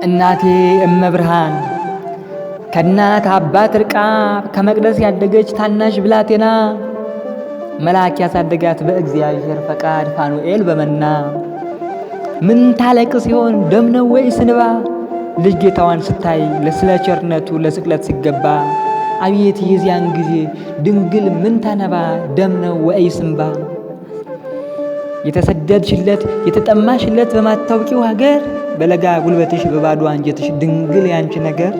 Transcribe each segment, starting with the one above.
እናቴ እመብርሃን ከእናት አባት ርቃ ከመቅደስ ያደገች ታናሽ ብላቴና መልአክ ያሳደጋት በእግዚአብሔር ፈቃድ ፋኑኤል በመና ምን ታለቅስ ሲሆን ደም ነው ወይስ እንባ? ልጅ ጌታዋን ስታይ ለስለ ቸርነቱ ለስቅለት ሲገባ አቤት የዚያን ጊዜ ድንግል ምን ታነባ? ደም ነው ወይስ እንባ? የተሰደድሽለት የተጠማሽለት በማታውቂው ሀገር በለጋ ጉልበትሽ በባዶ አንጀትሽ ድንግል ያንቺ ነገር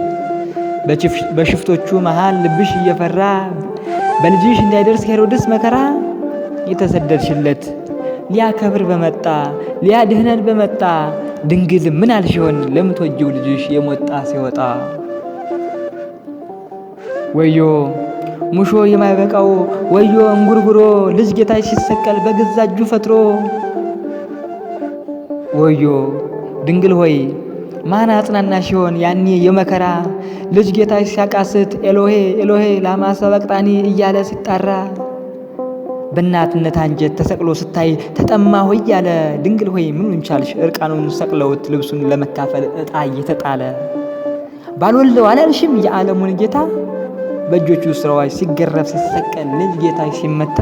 በሽፍቶቹ መሃል ልብሽ እየፈራ በልጅሽ እንዳይደርስ ሄሮድስ መከራ የተሰደድሽለት ሊያከብር በመጣ ሊያድህነን በመጣ ድንግል ምን አልሽሆን ለምትወጂው ልጅሽ የሞጣ ሲወጣ? ወዮ ሙሾ የማይበቃው ወዮ እንጉርጉሮ ልጅ ጌታሽ ሲሰቀል በገዛ እጁ ፈጥሮ ወዮ ድንግል ሆይ ማን አጽናናሽ ይሆን ያኔ የመከራ ልጅ ጌታሽ ሲያቃስት ኤሎሄ ኤሎሄ ላማ ሰበቅታኒ እያለ ሲጣራ በእናትነት አንጀት ተሰቅሎ ስታይ ተጠማ ሆይ ያለ ድንግል ሆይ ምኑን ቻልሽ እርቃኑን ሰቅለውት ልብሱን ለመካፈል ዕጣ እየተጣለ ባልወልደው አላልሽም የዓለሙን ጌታ በእጆቹ ስራዎች ሲገረፍ ሲሰቀል ልጅ ጌታሽ ሲመታ